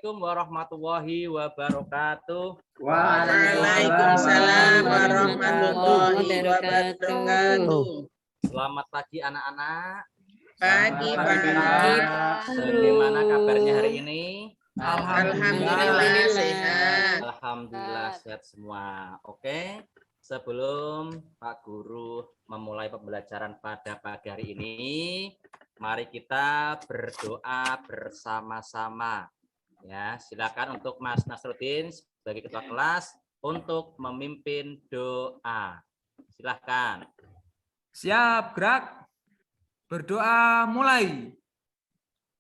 Assalamualaikum warahmatullahi wabarakatuh. Waalaikumsalam warahmatullahi wabarakatuh. Selamat pagi anak-anak. Pagi, Pak. Bagaimana kabarnya hari ini? Alhamdulillah sehat. Alhamdulillah sehat semua. Oke. Sebelum Pak Guru memulai pembelajaran pada pagi hari ini, mari kita berdoa bersama-sama. Ya, silakan untuk Mas Nasruddin sebagai ketua kelas untuk memimpin doa. Silakan. Siap, gerak. Berdoa mulai.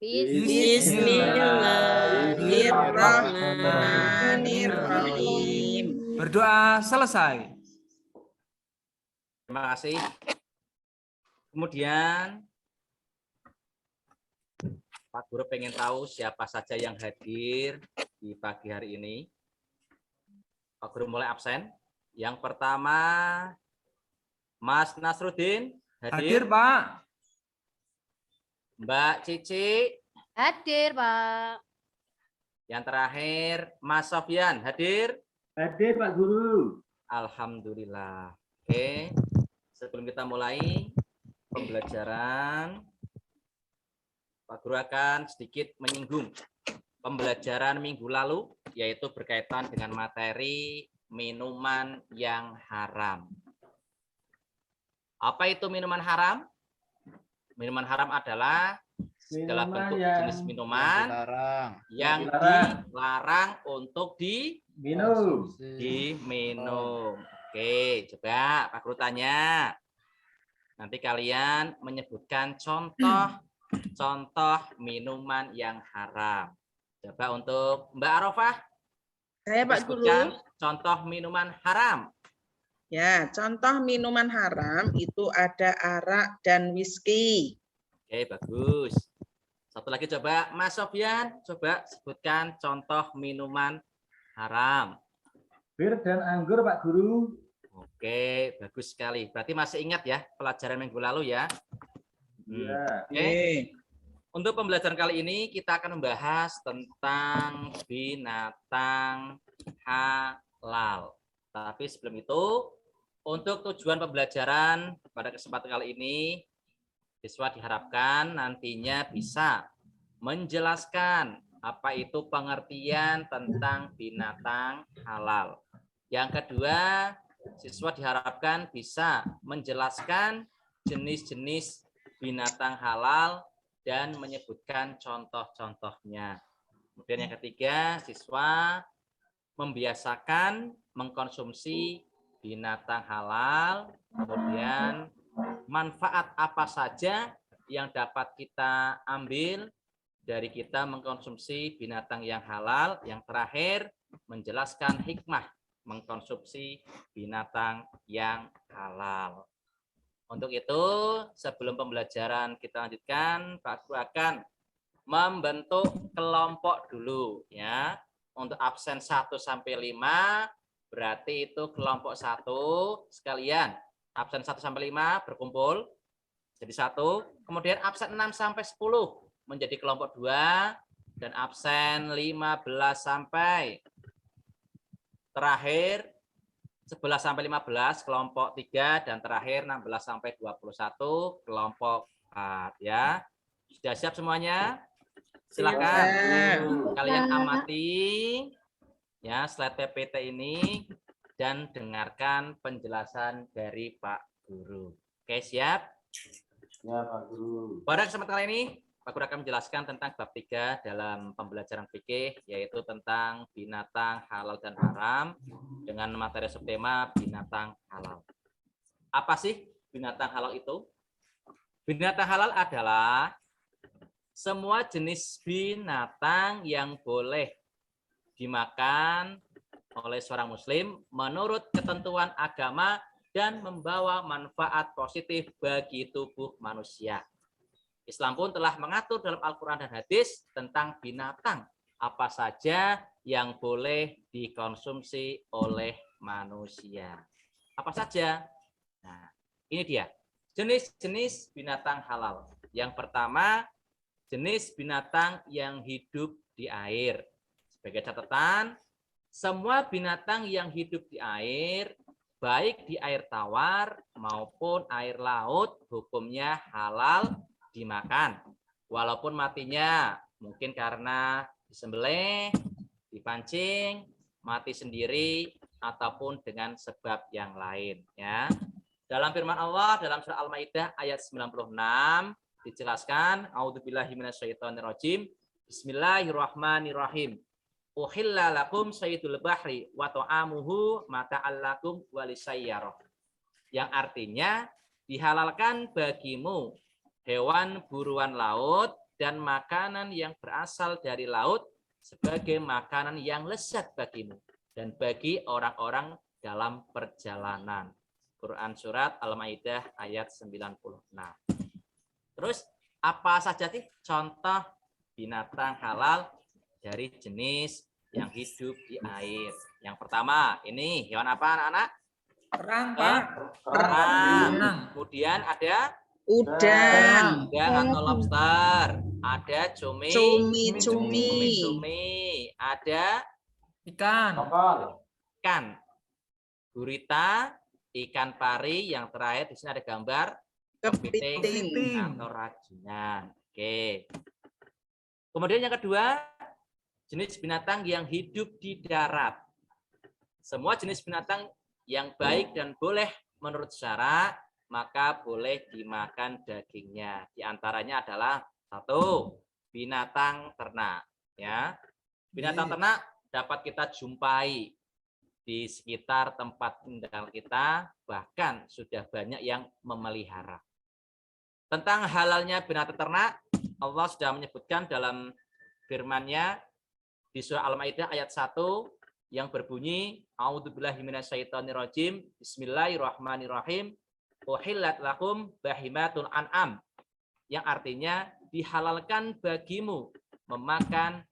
Bismillahirrahmanirrahim. Berdoa selesai. Terima kasih. Kemudian Pak Guru pengen tahu siapa saja yang hadir di pagi hari ini. Pak Guru mulai absen. Yang pertama, Mas Nasruddin Hadir, Pak. Mbak Cici. Hadir, Pak. Yang terakhir, Mas Sofyan hadir. Hadir, Pak Guru. Alhamdulillah. Oke. Sebelum kita mulai pembelajaran, Pak Guru akan sedikit menyinggung pembelajaran minggu lalu, yaitu berkaitan dengan materi minuman yang haram. Apa itu minuman haram? Minuman haram adalah segala bentuk jenis minuman yang dilarang untuk diminum. Oke, coba Pak Guru tanya. Nanti kalian menyebutkan contoh minuman yang haram. Coba untuk Mbak Arofah. Saya Pak Guru. Contoh minuman haram. Ya, contoh minuman haram itu ada arak dan whisky. Oke, bagus. Satu lagi coba Mas Sofyan, coba sebutkan contoh minuman haram. Bir dan anggur, Pak Guru. Oke, bagus sekali. Berarti masih ingat ya pelajaran minggu lalu ya. Oke. Untuk pembelajaran kali ini kita akan membahas tentang binatang halal. Tapi sebelum itu, untuk tujuan pembelajaran pada kesempatan kali ini, siswa diharapkan nantinya bisa menjelaskan apa itu pengertian tentang binatang halal. Yang kedua, siswa diharapkan bisa menjelaskan jenis-jenis binatang halal dan menyebutkan contoh-contohnya. Kemudian yang ketiga, siswa membiasakan mengkonsumsi binatang halal, kemudian manfaat apa saja yang dapat kita ambil dari kita mengkonsumsi binatang yang halal. Yang terakhir, menjelaskan hikmah mengkonsumsi binatang yang halal. Untuk itu, sebelum pembelajaran kita lanjutkan, Pak Guru akan membentuk kelompok dulu ya. Untuk absen 1 sampai 5 berarti itu kelompok 1 sekalian. Absen 1 sampai 5 berkumpul jadi 1. Kemudian absen 6 sampai 10 menjadi kelompok 2 dan absen 15 sampai terakhir 11 sampai 15 kelompok 3 dan terakhir 16 sampai 21 kelompok 4 ya. Sudah siap semuanya? Silakan kalian amati ya slide PPT ini dan dengarkan penjelasan dari Pak Guru. Oke, siap? Ya, Pak Guru. Pada kesempatan kali ini Pak Guru akan menjelaskan tentang bab 3 dalam pembelajaran fikih, yaitu tentang binatang halal dan haram dengan materi subtema binatang halal. Apa sih binatang halal itu? Binatang halal adalah semua jenis binatang yang boleh dimakan oleh seorang muslim menurut ketentuan agama dan membawa manfaat positif bagi tubuh manusia. Islam pun telah mengatur dalam Al-Quran dan hadis tentang binatang apa saja yang boleh dikonsumsi oleh manusia. Apa saja? Nah, ini dia. Jenis-jenis binatang halal. Yang pertama, jenis binatang yang hidup di air. Sebagai catatan, semua binatang yang hidup di air, baik di air tawar maupun air laut, hukumnya halal dimakan. Walaupun matinya mungkin karena disembelih, dipancing, mati sendiri, ataupun dengan sebab yang lain. Ya. Dalam firman Allah, dalam surah Al-Maidah ayat 96, dijelaskan, A'udzubillahi minasyaitonirrajim, Bismillahirrahmanirrahim. Uhilla lakum sayyidul bahri wa ta'amuhu mata'allakum walisayyarah. Yang artinya dihalalkan bagimu hewan buruan laut dan makanan yang berasal dari laut sebagai makanan yang lezat bagimu dan bagi orang-orang dalam perjalanan. Quran surat Al-Maidah ayat 96. Terus apa saja sih contoh binatang halal dari jenis yang hidup di air? Yang pertama, ini hewan apa anak-anak? Kerang, Pak. Kerang. Renang. Kemudian ada Udang, atau lobster, ada cumi, cumi-cumi, ada Ikan. ikan, gurita, ikan pari, yang terakhir di sini ada gambar kepiting. atau rajungan. Oke. Kemudian yang kedua, jenis binatang yang hidup di darat. Semua jenis binatang yang baik dan boleh menurut syara, maka boleh dimakan dagingnya. Di antaranya adalah satu, binatang ternak. Ya, binatang ternak dapat kita jumpai di sekitar tempat tinggal kita, bahkan sudah banyak yang memelihara. Tentang halalnya binatang ternak, Allah sudah menyebutkan dalam firman-Nya di surah Al-Maidah ayat 1 yang berbunyi, A'udzubillahi minasyaitonirrajim, Bismillahirrahmanirrahim, Uhillat lakum bahimatul an'am, yang artinya dihalalkan bagimu memakan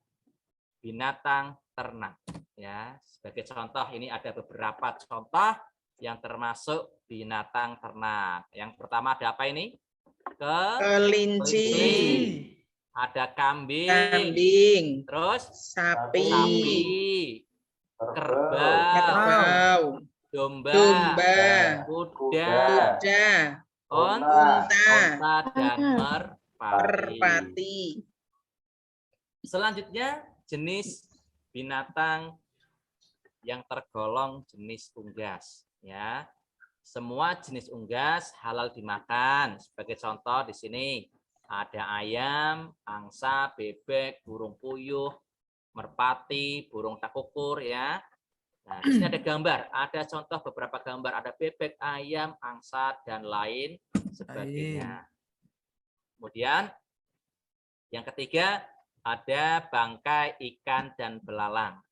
binatang ternak. Ya, sebagai contoh ini ada beberapa contoh yang termasuk binatang ternak. Yang pertama ada apa ini? Kelinci, ada kambing, terus sapi, kerbau, domba, kuda, unta, dan merpati. Selanjutnya jenis binatang yang tergolong jenis unggas. Ya, semua jenis unggas halal dimakan. Sebagai contoh di sini ada ayam, angsa, bebek, burung puyuh, merpati, burung takukur. Ya. Nah, di sini ada gambar, ada contoh beberapa gambar, ada bebek, ayam, angsa, dan lain sebagainya. Kemudian yang ketiga ada bangkai ikan dan belalang.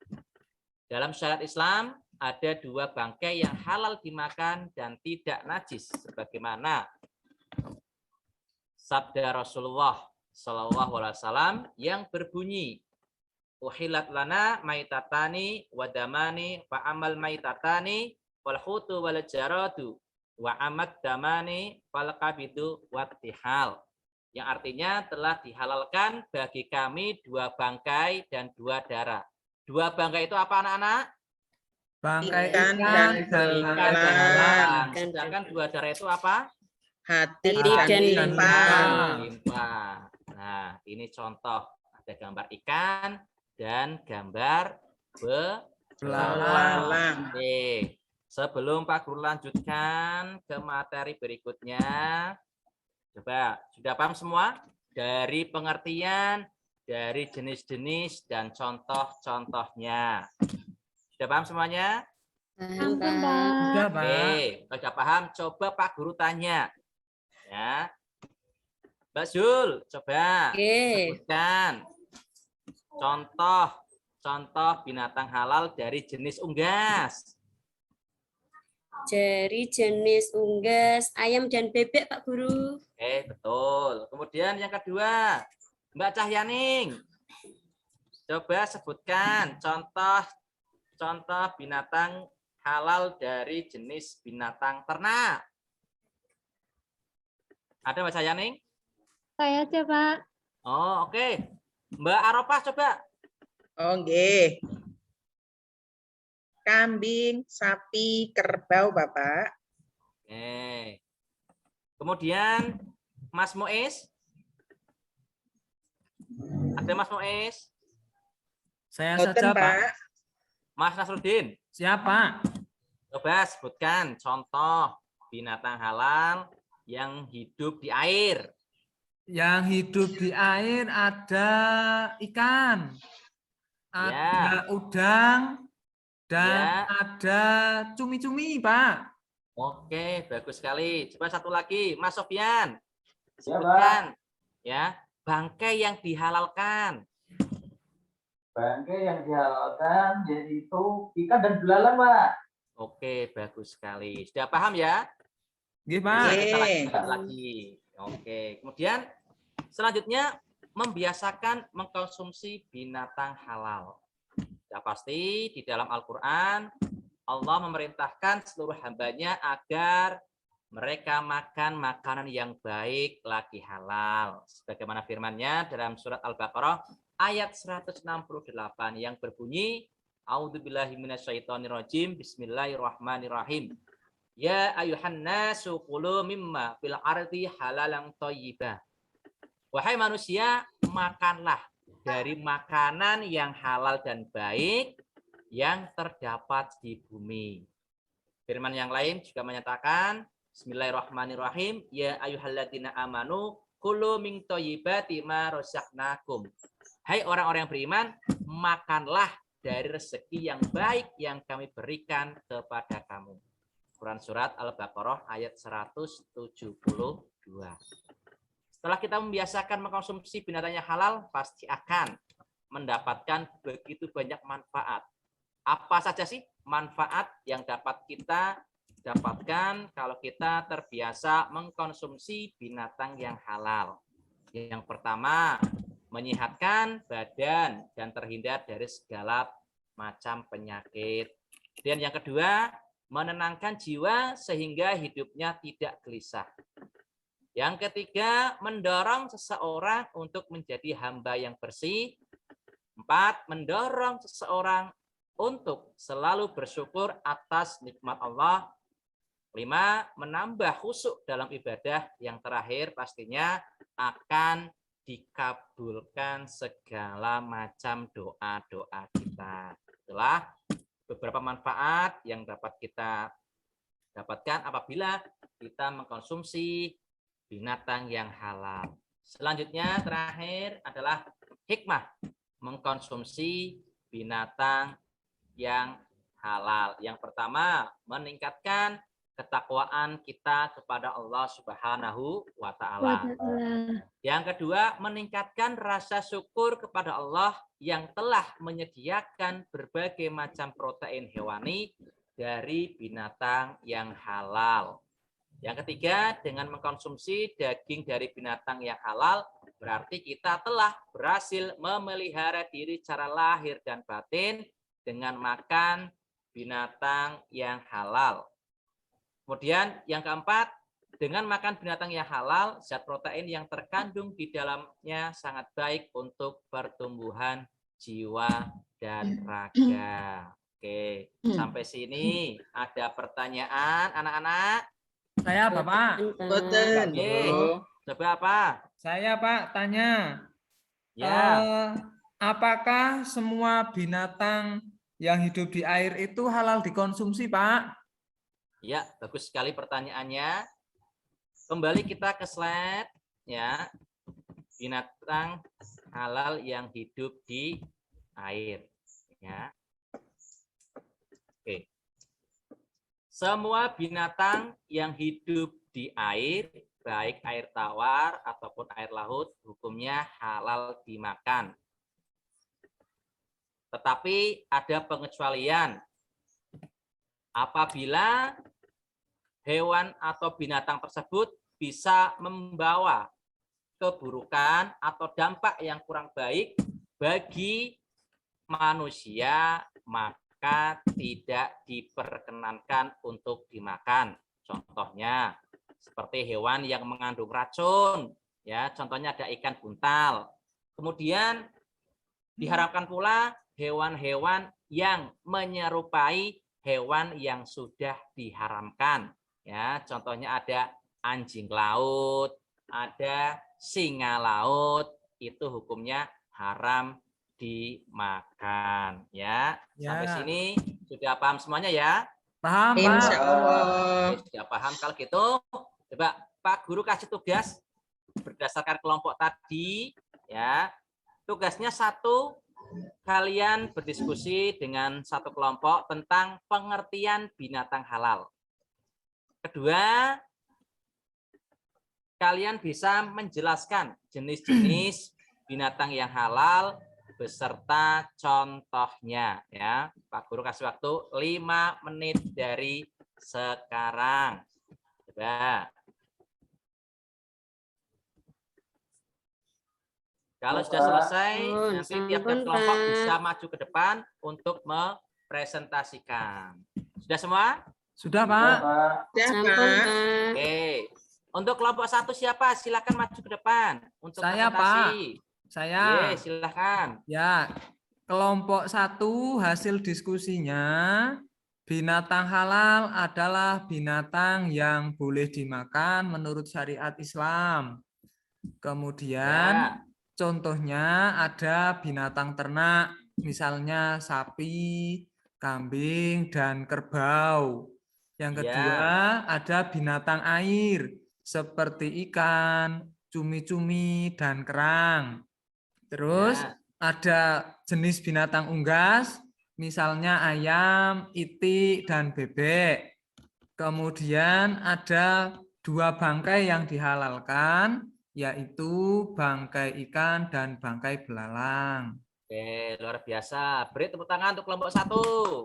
Dalam syariat Islam ada dua bangkai yang halal dimakan dan tidak najis, sebagaimana sabda Rasulullah SAW yang berbunyi, Uhillat lana maitatani wadamani wa amal maitatani wal hutu wal jaradu wa amad damani wal kabidu wattihal. Yang artinya telah dihalalkan bagi kami dua bangkai dan dua darah. Dua bangkai itu apa anak-anak? Bangkai ikan dan belalang. Sedangkan dua darah itu apa? Hati dan limpa. Nah, ini contoh. Ada gambar ikan dan gambar belalang. Oke. Sebelum Pak Guru lanjutkan ke materi berikutnya, coba sudah paham semua dari pengertian, dari jenis-jenis dan contoh-contohnya. Sudah paham semuanya? Sudah, Pak. Oke, kalau sudah paham, coba Pak Guru tanya. Ya, Mbak Zul, coba sebutkan contoh binatang halal dari jenis unggas. Dari jenis unggas, ayam dan bebek, Pak Guru. Oke, betul. Kemudian yang kedua, Mbak Cahyaning, coba sebutkan contoh binatang halal dari jenis binatang ternak. Ada Mbak Cahyaning? Saya aja, Pak. Oh, oke. Mbak Arofah coba. Oh, nggih. Kambing, sapi, kerbau, Bapak. Oke. Kemudian Mas Muiz. Ada Mas Muiz? Saya Boten, saja, Pak. Pak. Mas Nasruddin. Siapa? Coba sebutkan contoh binatang halal yang hidup di air. Yang hidup di air ada ikan, ada Ya. udang, dan Ya. ada cumi-cumi, Pak. Oke, bagus sekali. Coba satu lagi, Mas Sofyan. Siapa? Sebutkan ya, bangkai yang dihalalkan. Bangkai yang dihalalkan yaitu ikan dan belalang, Pak. Oke, bagus sekali. Sudah paham ya? Nggih, Bisa Pak. kita Nggih. lanjutkan lagi. Oke, kemudian selanjutnya membiasakan mengkonsumsi binatang halal. Sudah pasti di dalam Al-Quran Allah memerintahkan seluruh hambanya agar mereka makan makanan yang baik lagi halal. Sebagaimana firman-Nya dalam surat Al-Baqarah ayat 168 yang berbunyi, A'udzubillahi minasyaitonirrajim, Bismillahirrahmanirrahim. Ya ayuhan nasu kulu mimma fil ardi halalan thayyibah. Wahai manusia, makanlah dari makanan yang halal dan baik yang terdapat di bumi. Firman yang lain juga menyatakan, Bismillahirrahmanirrahim, ya ayyuhalladzina amanu kulu min thayyibati ma razaqnakum. Hai orang-orang yang beriman, makanlah dari rezeki yang baik yang kami berikan kepada kamu. Quran surat Al-Baqarah ayat 172. Setelah kita membiasakan mengkonsumsi binatang yang halal, pasti akan mendapatkan begitu banyak manfaat. Apa saja sih manfaat yang dapat kita dapatkan kalau kita terbiasa mengkonsumsi binatang yang halal? Yang pertama, menyehatkan badan dan terhindar dari segala macam penyakit. Dan yang kedua, menenangkan jiwa sehingga hidupnya tidak gelisah. Yang ketiga, mendorong seseorang untuk menjadi hamba yang bersih. 4, mendorong seseorang untuk selalu bersyukur atas nikmat Allah. 5, menambah khusyuk dalam ibadah. Yang terakhir pastinya akan dikabulkan segala macam doa-doa kita. Itulah beberapa manfaat yang dapat kita dapatkan apabila kita mengkonsumsi binatang yang halal. Selanjutnya terakhir adalah hikmah mengkonsumsi binatang yang halal. Yang pertama, meningkatkan ketakwaan kita kepada Allah Subhanahu wa taala. Yang kedua, meningkatkan rasa syukur kepada Allah yang telah menyediakan berbagai macam protein hewani dari binatang yang halal. Yang ketiga, dengan mengkonsumsi daging dari binatang yang halal, berarti kita telah berhasil memelihara diri secara lahir dan batin dengan makan binatang yang halal. Kemudian yang keempat, dengan makan binatang yang halal, zat protein yang terkandung di dalamnya sangat baik untuk pertumbuhan jiwa dan raga. Oke, sampai sini ada pertanyaan anak-anak? Saya apa, Pak? Boten. Oke, coba apa? Saya, Pak, tanya. Ya, Apakah semua binatang yang hidup di air itu halal dikonsumsi, Pak? ya, bagus sekali pertanyaannya. Kembali kita ke slide ya. Binatang halal yang hidup di air ya. Oke. Semua binatang yang hidup di air, baik air tawar ataupun air laut, hukumnya halal dimakan. Tetapi ada pengecualian. Apabila hewan atau binatang tersebut bisa membawa keburukan atau dampak yang kurang baik bagi manusia, maka tidak diperkenankan untuk dimakan. Contohnya seperti hewan yang mengandung racun, ya, contohnya ada ikan buntal. Kemudian diharapkan pula hewan-hewan yang menyerupai hewan yang sudah diharamkan. Ya, contohnya ada anjing laut, ada singa laut, itu hukumnya haram dimakan. Ya, sampai Ya. sini sudah paham semuanya ya? Paham, Pak? Insya Allah. Oke, sudah paham. Kalau gitu, coba Pak Guru kasih tugas berdasarkan kelompok tadi. Ya, tugasnya satu, kalian berdiskusi dengan satu kelompok tentang pengertian binatang halal. Kedua, kalian bisa menjelaskan jenis-jenis binatang yang halal beserta contohnya. Ya, Pak Guru kasih waktu 5 menit dari sekarang. Coba. Kalau sudah selesai, nanti tiap-tiap kelompok bisa maju ke depan untuk mempresentasikan. Sudah semua? Sudah, Pak? Ya, Sampun, Pak. Pak. Oke. Untuk kelompok 1 siapa? Silakan maju ke depan untuk Saya, presentasi. Saya. Ye, silakan. Ya, kelompok 1 hasil diskusinya, binatang halal adalah binatang yang boleh dimakan menurut syariat Islam. Kemudian Ya. contohnya ada binatang ternak, misalnya sapi, kambing, dan kerbau. Yang kedua ada binatang air, seperti ikan, cumi-cumi, dan kerang. Terus Ya. ada jenis binatang unggas, misalnya ayam, itik, dan bebek. Kemudian ada 2 bangkai yang dihalalkan, yaitu bangkai ikan dan bangkai belalang. Oke, luar biasa. Beri tepuk tangan untuk kelompok 1.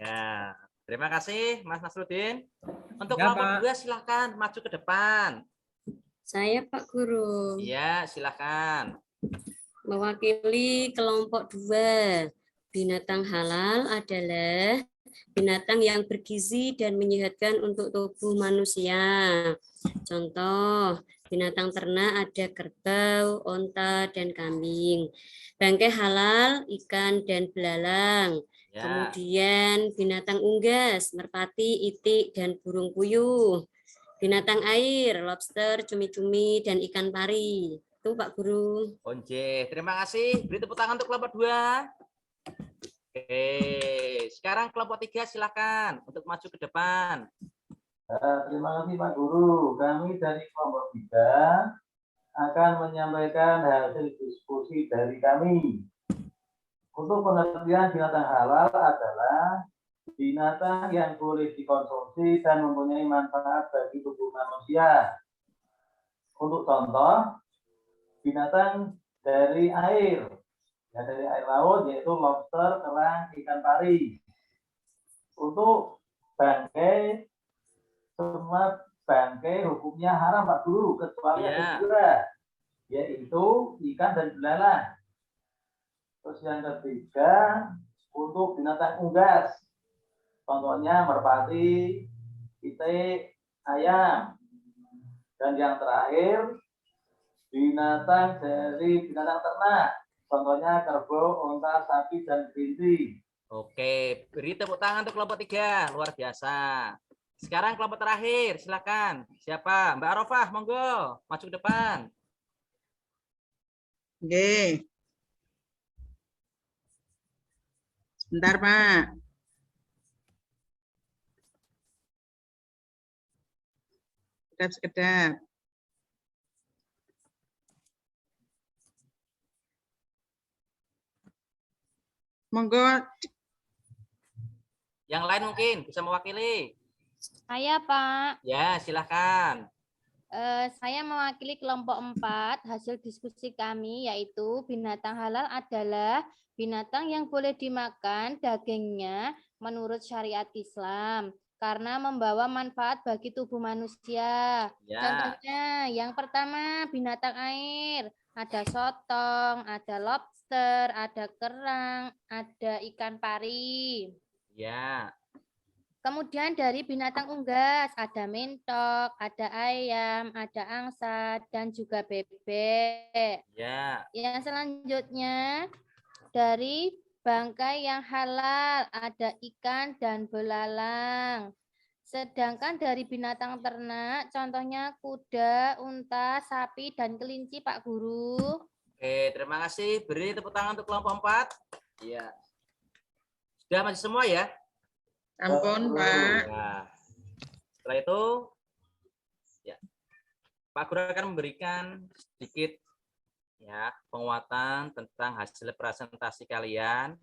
Ya, terima kasih Mas Nasruddin. Untuk Ya, kelompok Pak. 2 silakan maju ke depan. Saya Pak Guru. Iya, silakan. Mewakili kelompok 2. Binatang halal adalah binatang yang bergizi dan menyehatkan untuk tubuh manusia. Contoh, binatang ternak ada kerbau, onta, dan kambing. Bangkai halal, ikan, dan belalang. Ya. Kemudian binatang unggas, merpati, itik, dan burung puyuh. Binatang air, lobster, cumi-cumi, dan ikan pari. Itu Pak Guru. Onje, terima kasih. Beri tepuk tangan untuk kelompok 2. Oke, sekarang kelompok 3 silakan untuk maju ke depan. Terima kasih Pak Guru. Kami dari kelompok 3 akan menyampaikan hasil diskusi dari kami. Untuk pengertian binatang halal adalah binatang yang boleh dikonsumsi dan mempunyai manfaat bagi tubuh manusia. Untuk contoh, binatang dari air, ya dari air laut yaitu lobster, kerang, ikan pari. Untuk bangkai, semua bangkai hukumnya haram Pak Guru, kecuali ada 2, yaitu ikan dan belalang. Terus yang ketiga, untuk binatang unggas, contohnya merpati, itik, ayam. Dan yang terakhir, binatang dari binatang ternak, contohnya kerbau, onta, sapi, dan kelinci. Oke, beri tepuk tangan untuk kelompok 3. Luar biasa. Sekarang kelompok terakhir, silakan. Siapa? Mbak Arofah, monggo. Maju ke depan. Oke. Sebentar, Pak. Sekedap. Monggo. Yang lain mungkin bisa mewakili. Saya, Pak. Ya, silakan. Saya mewakili kelompok 4. Hasil diskusi kami yaitu binatang halal adalah binatang yang boleh dimakan dagingnya menurut syariat Islam karena membawa manfaat bagi tubuh manusia. Ya. Contohnya yang pertama binatang air. Ada sotong, ada lobster, ada kerang, ada ikan pari. Ya. Kemudian dari binatang unggas, ada mentok, ada ayam, ada angsa, dan juga bebek. Ya. Yang selanjutnya, dari bangkai yang halal, ada ikan dan belalang. Sedangkan dari binatang ternak, contohnya kuda, unta, sapi, dan kelinci, Pak Guru. Oke, terima kasih. Beri tepuk tangan untuk kelompok 4. Iya. Sudah masih semua ya? Ampun, Pak. Nah, setelah itu, ya, Pak Guru akan memberikan sedikit ya penguatan tentang hasil presentasi kalian.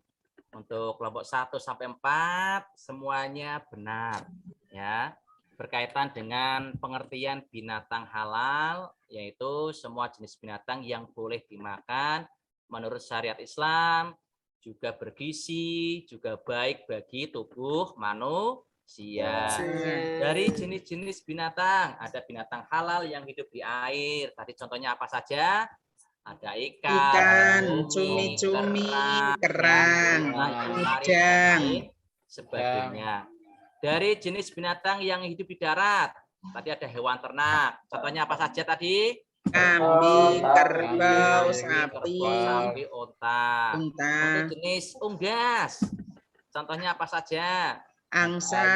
Untuk kelompok 1 sampai 4 semuanya benar ya. Berkaitan dengan pengertian binatang halal, yaitu semua jenis binatang yang boleh dimakan menurut syariat Islam, juga bergizi, juga baik bagi tubuh manusia. Dari jenis-jenis binatang, ada binatang halal yang hidup di air. Tadi contohnya apa saja? Ada Ikan, cumi-cumi, kerang, udang, sebagainya. Dari jenis binatang yang hidup di darat, tadi ada hewan ternak. Contohnya apa saja tadi? kambing, kerbau, sapi, unta. Untuk jenis unggas, contohnya apa saja? angsa,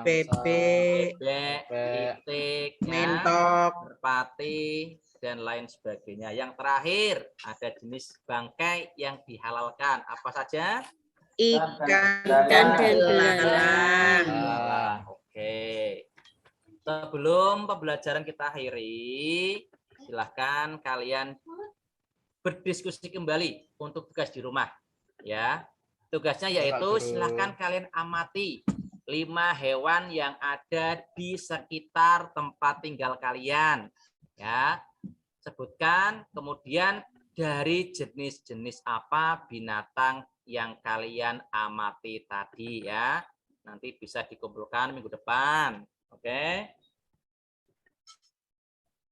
bebek, itik, mentok, merpati, dan lain sebagainya. Yang terakhir ada jenis bangkai yang dihalalkan. Apa saja? ikan dan belalang. Oke. Sebelum pembelajaran kita akhiri, silahkan kalian berdiskusi kembali untuk tugas di rumah. Ya, tugasnya yaitu silahkan kalian amati 5 hewan yang ada di sekitar tempat tinggal kalian. Ya, sebutkan kemudian dari jenis-jenis apa binatang yang kalian amati tadi ya. Nanti bisa dikumpulkan minggu depan. Oke.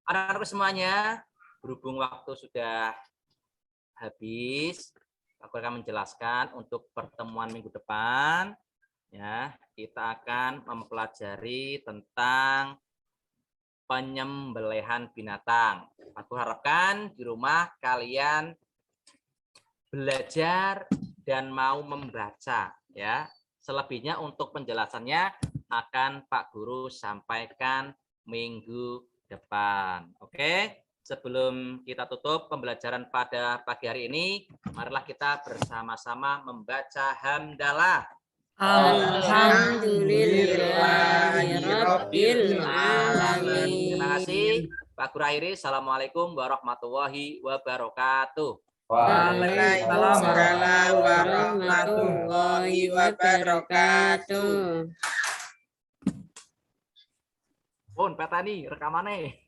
Anak-anak semuanya, berhubung waktu sudah habis, aku akan menjelaskan untuk pertemuan minggu depan. Ya, kita akan mempelajari tentang penyembelihan binatang. Aku harapkan di rumah kalian belajar dan mau membaca ya. Selebihnya untuk penjelasannya akan Pak Guru sampaikan minggu depan. Oke, sebelum kita tutup pembelajaran pada pagi hari ini, marilah kita bersama-sama membaca hamdalah. Alhamdulillahirabbil alamin. Terima kasih Pak Guru akhiri. Assalamualaikum warahmatullahi wabarakatuh. Waalaikumsalam warahmatullahi wabarakatuh. Pun petani rekamannya.